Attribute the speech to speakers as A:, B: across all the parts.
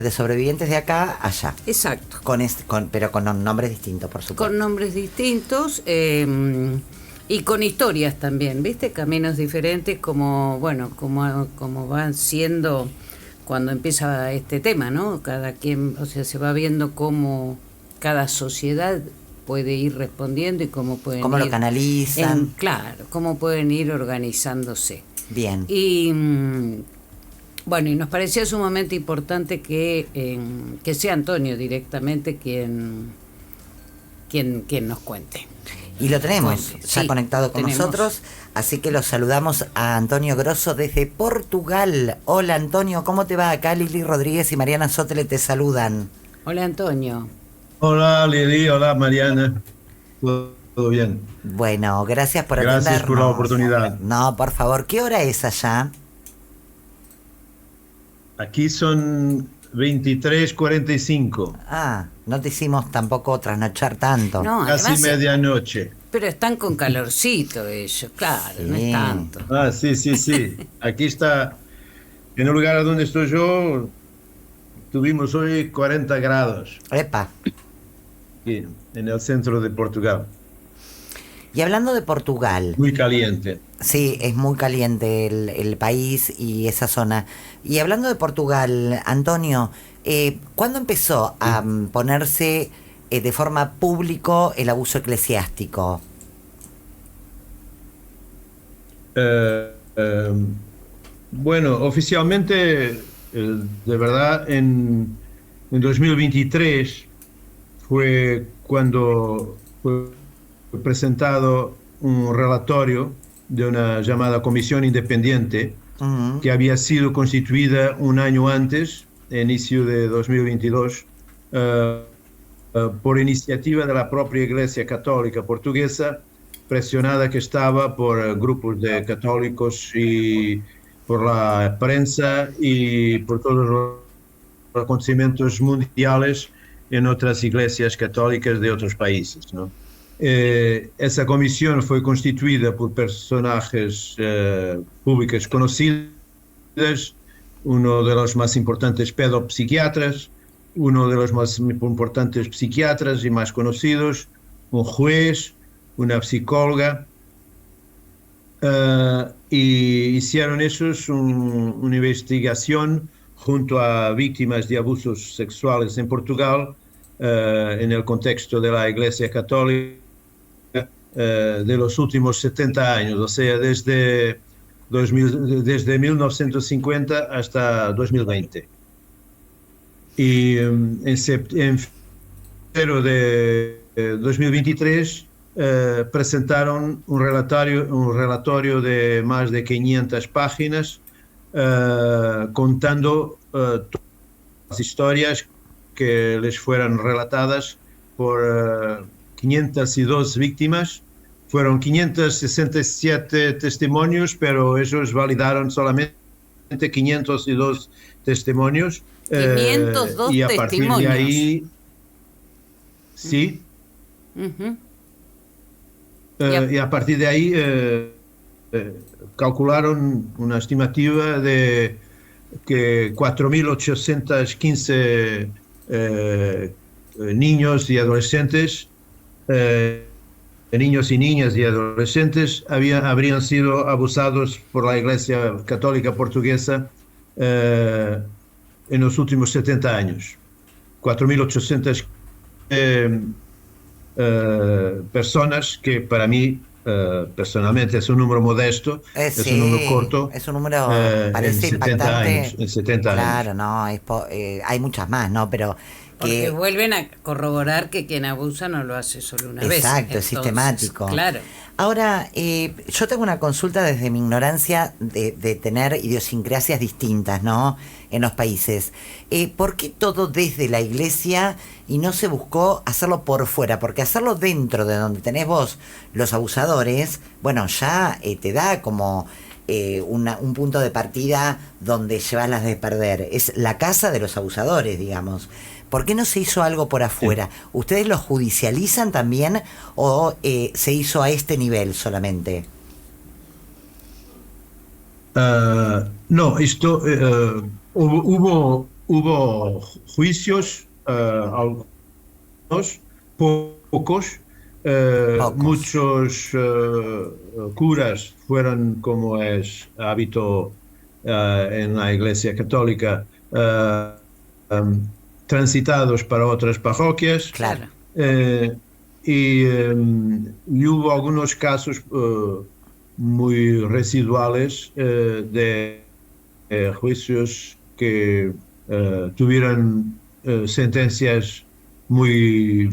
A: de sobrevivientes de acá allá.
B: Exacto.
A: Pero con nombres distintos, por supuesto.
B: Con nombres distintos y con historias también, ¿viste? Caminos diferentes, como, bueno, como van siendo cuando empieza este tema, ¿no? Cada quien, o sea, se va viendo cómo cada sociedad puede ir respondiendo y cómo pueden
A: ¿Cómo
B: ir...
A: lo canalizan?
B: Claro, cómo pueden ir organizándose.
A: Bien.
B: Y... bueno, y nos parecía sumamente importante que sea Antonio directamente quien nos cuente.
A: Y lo tenemos ya conectado con nosotros, así que los saludamos a Antonio Grosso desde Portugal. Hola Antonio, ¿cómo te va? Acá Lili Rodríguez y Mariana Sotele te saludan.
B: Hola Antonio.
C: Hola Lili, hola Mariana. ¿Todo bien?
A: Bueno, gracias por atendernos.
C: Gracias por la oportunidad.
A: No, por favor, ¿qué hora es allá?
C: Aquí son 23:45.
A: Ah, no te hicimos tampoco trasnochar tanto.
B: No,
C: casi
B: además,
C: medianoche.
B: pero están con calorcito ellos, claro,
A: Sí.
B: no es tanto.
C: Ah, sí. Aquí está, en el lugar donde estoy yo, tuvimos hoy 40 grados.
A: Epa.
C: Aquí, en el centro de Portugal.
A: Y hablando de Portugal.
C: Muy caliente.
A: Sí, es muy caliente el país y esa zona. Y hablando de Portugal, Antonio, ¿cuándo empezó a ponerse de forma público el abuso eclesiástico?
C: Bueno, oficialmente, de verdad, en 2023 fue cuando fue presentado un relatorio de una llamada Comisión Independiente que había sido constituida un año antes, inicio de 2022, por iniciativa de la propia Iglesia Católica Portuguesa, presionada que estaba por grupos de católicos y por la prensa y por todos los acontecimientos mundiales en otras iglesias católicas de otros países, ¿no? Esa comisión fue constituida por personajes públicos conocidos, uno de los más importantes pedopsiquiatras, uno de los más importantes psiquiatras y más conocidos, un juez, una psicóloga, y hicieron ellos una investigación junto a víctimas de abusos sexuales en Portugal, en el contexto de la Iglesia Católica, de los últimos 70 años, o sea, desde 1950 hasta 2020. Y en febrero de 2023 presentaron un relatorio de más de 500 páginas contando todas las historias que les fueron relatadas por 502 víctimas. Fueron 567 testimonios, pero ellos validaron solamente 502 testimonios.
B: 502
C: y a partir
B: testimonios.
C: de ahí, sí. Y a partir de ahí calcularon una estimativa de que 4.815 niños y adolescentes, niños y niñas y adolescentes habrían sido abusados por la Iglesia Católica Portuguesa en los últimos 70 años. 4.800 personas, que para mí personalmente es un número modesto, es
A: Sí,
C: un número corto.
A: es un número, parece
C: en 70
A: impactante.
C: años, en 70
A: claro,
C: años.
A: no, hay muchas más, ¿no? Pero
B: Porque
A: que...
B: vuelven a corroborar que quien abusa no lo hace solo una vez.
A: Exacto, es sistemático.
B: Claro.
A: Ahora, yo tengo una consulta desde mi ignorancia de tener idiosincrasias distintas, ¿no? En los países. ¿Por qué todo desde la iglesia y no se buscó hacerlo por fuera? Porque hacerlo dentro de donde tenés vos los abusadores, bueno, ya te da como un punto de partida donde llevas las de perder. Es la casa de los abusadores, digamos. ¿Por qué no se hizo algo por afuera? Sí. ¿Ustedes lo judicializan también o se hizo a este nivel solamente?
C: No, esto hubo hubo juicios, algunos, pocos, muchos curas fueron, como es hábito en la Iglesia Católica, transitados para otras parroquias.
A: Claro.
C: Y hubo algunos casos muy residuales de juicios que tuvieron sentencias muy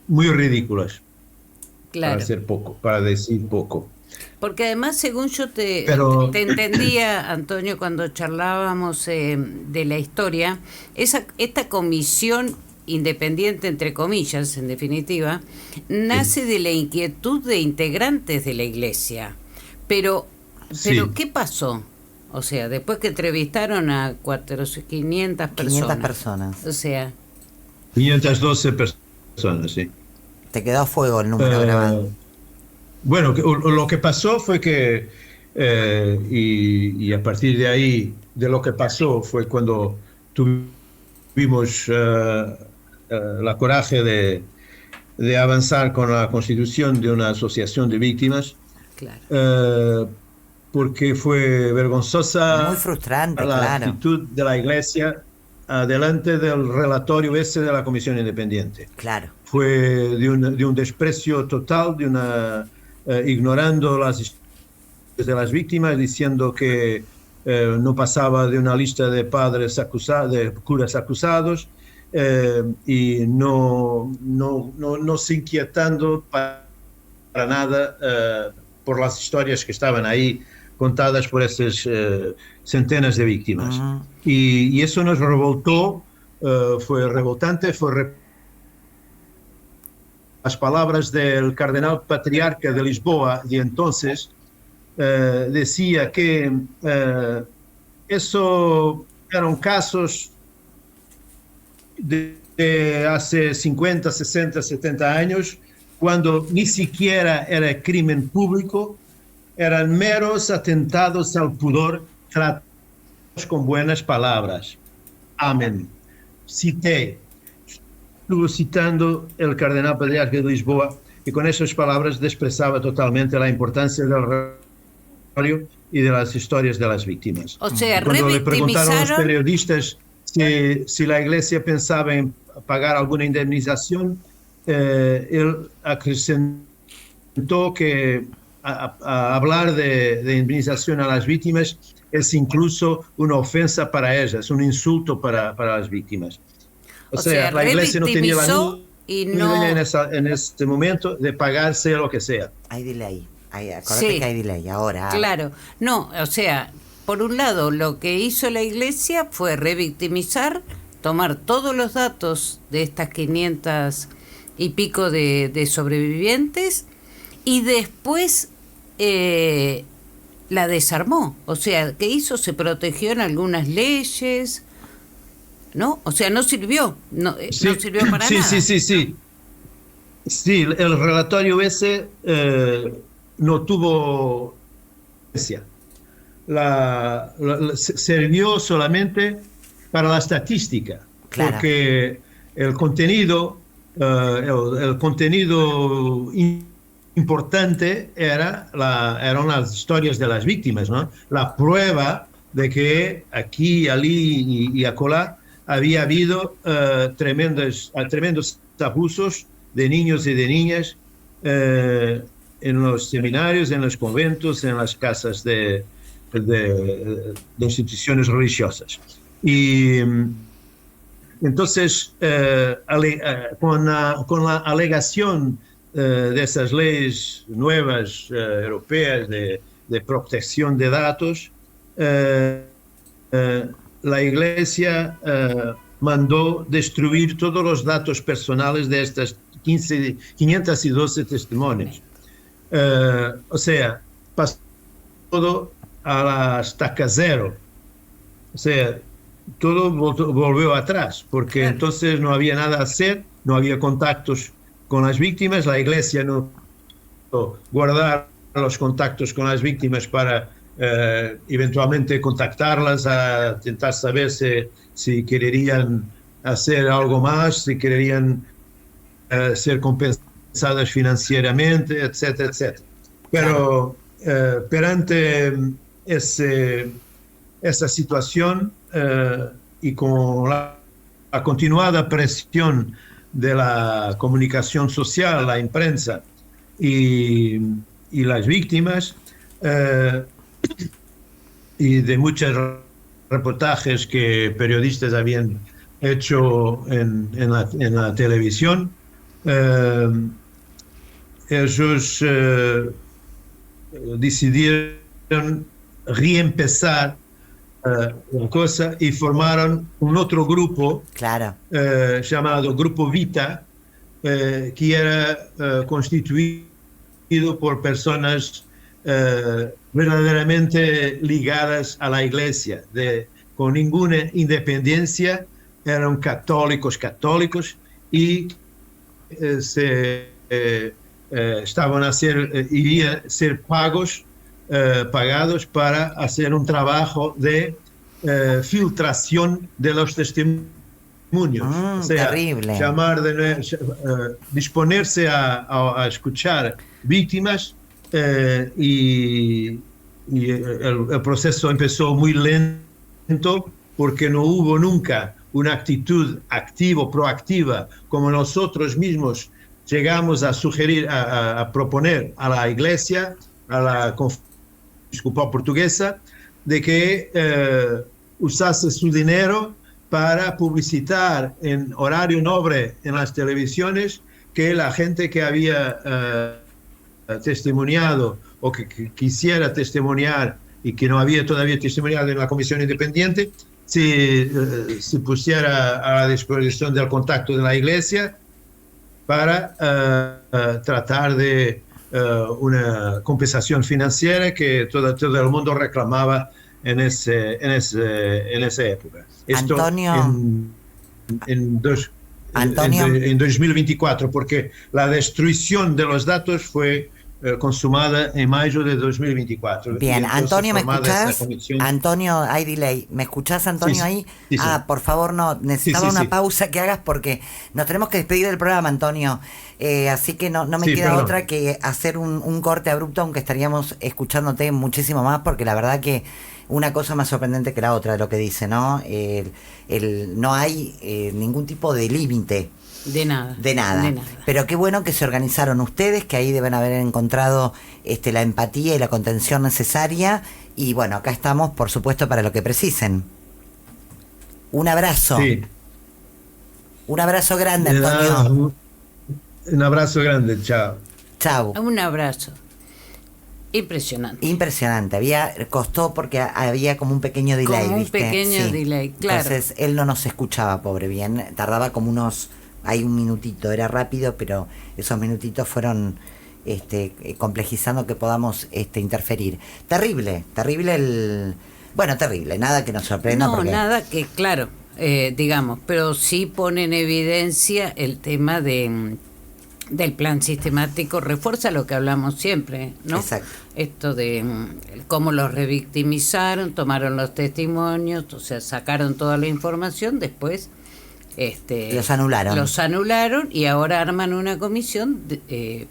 C: ridículas,
B: Claro.
C: para decir poco.
B: Porque además, según yo te entendía, Antonio, cuando charlábamos de la historia, esta comisión independiente, entre comillas, en definitiva, nace de la inquietud de integrantes de la Iglesia. Pero ¿qué pasó? O sea, después que entrevistaron a 500 personas. O sea...
C: 512 personas, sí.
A: Te quedó a fuego el número grabado.
C: Bueno, lo que pasó fue que, y a partir de ahí, de lo que pasó, fue cuando tuvimos la coraje de avanzar con la constitución de una asociación de víctimas.
B: Claro.
C: Porque fue vergonzosa,
A: muy frustrante,
C: la actitud de la Iglesia delante del relatorio ese de la Comisión Independiente.
A: Claro.
C: Fue de un desprecio total, ignorando las historias de las víctimas, diciendo que no pasaba de una lista de padres acusados, de curas acusados, y no se inquietando para nada por las historias que estaban ahí contadas por esas centenas de víctimas. Uh-huh. Y eso nos revoltó, fue revoltante, las palabras del cardenal patriarca de Lisboa de entonces, decía que eso eran casos de hace 50, 60, 70 años, cuando ni siquiera era crimen público, eran meros atentados al pudor tratados con buenas palabras. Amén. Estuvo citando el cardenal patriarca de Lisboa, y con esas palabras expresaba totalmente la importancia del relatorio y de las historias de las víctimas.
B: O sea,
C: cuando le preguntaron a los periodistas si la Iglesia pensaba en pagar alguna indemnización, él acrecentó que a hablar de indemnización a las víctimas es incluso una ofensa para ellas, un insulto para las víctimas. O sea, la Iglesia no tenía la luz en este momento de pagarse lo que sea.
A: Hay delay, acuérdate que hay delay ahora.
B: Claro, no, o sea, por un lado lo que hizo la Iglesia fue revictimizar, tomar todos los datos de estas 500 y pico de sobrevivientes, y después la desarmó. O sea, ¿qué hizo? Se protegió en algunas leyes, ¿no? O sea, no sirvió, no sirvió para nada.
C: Sí, el relatorio ese no tuvo... sirvió solamente para la estadística, claro. Porque el contenido importante eran las historias de las víctimas, ¿no? La prueba de que aquí, allí y acolá había habido tremendos abusos de niños y de niñas en los seminarios, en los conventos, en las casas de instituciones religiosas. Y entonces, con la alegación de esas leyes nuevas europeas de protección de datos, la Iglesia mandó destruir todos los datos personales de estas 512 testimonios. O sea, pasó todo a la estaca cero. O sea, todo volvió atrás, porque entonces no había nada a hacer, no había contactos con las víctimas, la Iglesia no guardar los contactos con las víctimas para eventualmente contactarlas a intentar saber si querían hacer algo más, si querían ser compensadas financieramente, etcétera, etcétera. Pero perante esa situación y con la continuada presión de la comunicación social, la prensa y las víctimas, y de muchos reportajes que periodistas habían hecho en la televisión, ellos decidieron reempezar la cosa y formaron un otro grupo,
A: Claro.
C: llamado Grupo Vita, que era constituido por personas verdaderamente ligadas a la Iglesia, con ninguna independencia, eran católicos y irían a ser pagados para hacer un trabajo de filtración de los testimonios. O sea,
A: terrible.
C: disponerse a escuchar víctimas, y el proceso empezó muy lento porque no hubo nunca una actitud proactiva, como nosotros mismos llegamos a sugerir, a proponer a la Iglesia, a la Conferencia Episcopal Portuguesa, de que usase su dinero para publicitar en horario nobre en las televisiones que la gente que había testimoniado o que quisiera testimoniar y que no había todavía testimoniado en la Comisión Independiente, se pusiera a la disposición del contacto de la Iglesia para tratar de una compensación financiera que todo el mundo reclamaba en esa época. Esto
A: Antonio,
C: en 2024, porque la destrucción de los datos fue consumada en mayo de 2024.
A: Bien, Antonio, ¿me escuchás?
C: Comisión...
A: Antonio, hay delay. ¿Me escuchás, Antonio,
C: sí,
A: ahí?
C: Sí, sí.
A: Por favor, no, necesitaba una pausa que hagas porque nos tenemos que despedir del programa, Antonio. Así que no me queda otra que hacer un corte abrupto, aunque estaríamos escuchándote muchísimo más, porque la verdad que una cosa más sorprendente que la otra de lo que dice, ¿no? No hay ningún tipo de límite.
B: De nada.
A: Pero qué bueno que se organizaron ustedes, que ahí deben haber encontrado la empatía y la contención necesaria. Y bueno, acá estamos, por supuesto, para lo que precisen. Un abrazo.
C: Sí.
A: Un abrazo grande, Antonio.
C: Un abrazo grande, chao.
A: Chao.
B: Un abrazo. Impresionante.
A: Costó porque había como un pequeño delay,
B: como un
A: ¿viste?
B: pequeño delay, claro.
A: Entonces él no nos escuchaba, pobre, bien. Tardaba como un minutito, era rápido, pero esos minutitos fueron complejizando que podamos interferir. Terrible terrible, nada que nos sorprenda.
B: No, nada que, claro, digamos, pero sí pone en evidencia el tema del plan sistemático, refuerza lo que hablamos siempre, ¿no?
A: Exacto.
B: Esto de cómo los revictimizaron, tomaron los testimonios, o sea, sacaron toda la información, después
A: los anularon
B: y ahora arman una comisión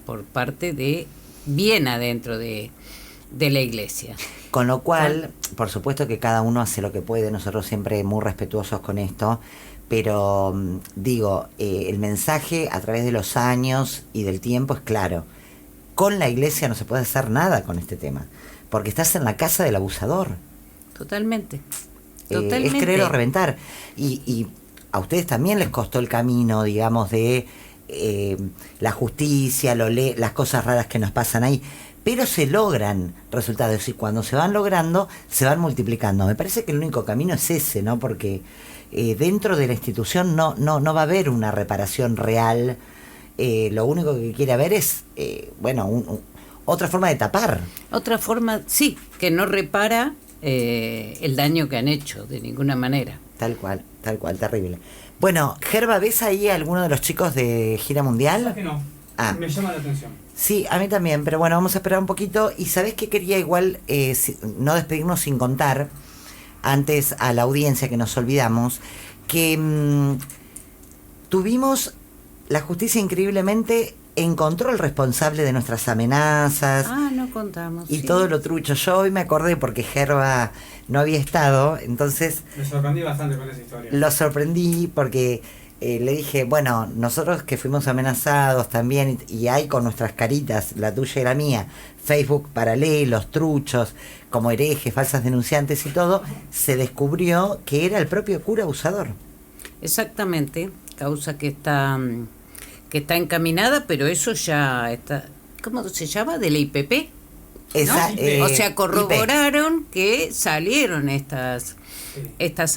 B: por parte de bien adentro de la Iglesia.
A: Con lo cual, por supuesto que cada uno hace lo que puede, nosotros siempre muy respetuosos con esto, pero digo, el mensaje a través de los años y del tiempo es claro. Con la Iglesia no se puede hacer nada con este tema, porque estás en la casa del abusador.
B: Totalmente.
A: Es querer o reventar. Y a ustedes también les costó el camino, digamos, de la justicia, las cosas raras que nos pasan ahí, pero se logran resultados y cuando se van logrando, se van multiplicando. Me parece que el único camino es ese, ¿no? Porque dentro de la institución no va a haber una reparación real. Lo único que quiere haber es, otra forma de tapar.
B: Otra forma, sí, que no repara el daño que han hecho de ninguna manera.
A: Tal cual, terrible. Bueno, Gerba, ¿ves ahí a alguno de los chicos de Gira Mundial?
D: Que no.
A: Ah.
D: Me llama la atención.
A: Sí, a mí también, pero bueno, vamos a esperar un poquito. Y sabés que quería igual no despedirnos sin contar, antes a la audiencia que nos olvidamos, que tuvimos, la justicia increíblemente encontró el responsable de nuestras amenazas.
B: Ah, no contamos.
A: Y
B: sí.
A: todo lo trucho. Yo hoy me acordé porque Gerba no había estado, entonces
D: Me sorprendí bastante con esa historia.
A: lo sorprendí porque le dije, bueno, nosotros que fuimos amenazados también, y hay con nuestras caritas, la tuya y la mía, Facebook paralelos, truchos, como herejes, falsas denunciantes y todo, se descubrió que era el propio cura abusador.
B: Exactamente, causa que está encaminada, pero eso ya está, ¿cómo se llama? De la IPP.
A: Esa,
B: ¿No? O sea,
A: IP.
B: corroboraron que salieron estas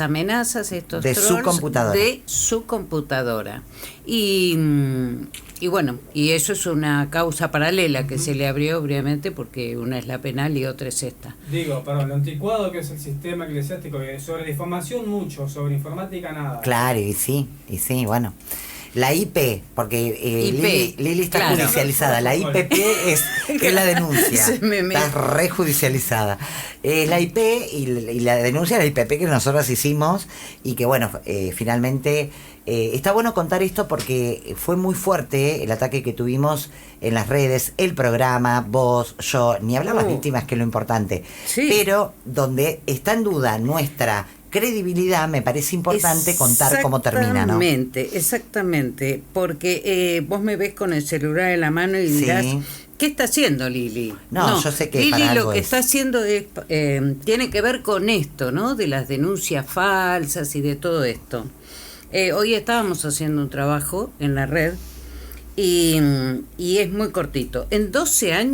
B: amenazas, estos
A: De su
B: trolls
A: computadora.
B: de su computadora. Y bueno, y eso es una causa paralela que se le abrió, obviamente, porque una es la penal y otra es esta.
D: Digo, perdón, lo anticuado que es el sistema eclesiástico, que sobre difamación mucho, sobre informática nada.
A: Claro, y sí, bueno. La IP, porque
B: IP,
A: Lili está
B: claro.
A: judicializada, la IPP es la denuncia, está rejudicializada. La IP y la denuncia de la IPP que nosotros hicimos y que bueno, finalmente está bueno contar esto porque fue muy fuerte el ataque que tuvimos en las redes, el programa, vos, yo, ni hablar las víctimas que es lo importante,
B: Sí.
A: pero donde está en duda nuestra credibilidad, me parece importante contar cómo termina, ¿no?
B: Exactamente, porque vos me ves con el celular en la mano y dirás,
A: Sí.
B: ¿qué está haciendo Lili?
A: No, yo sé que
B: Lili
A: para
B: lo
A: algo
B: que
A: es.
B: está haciendo es, tiene que ver con esto, ¿no? De las denuncias falsas y de todo esto. Hoy estábamos haciendo un trabajo en la red y es muy cortito. En 12 años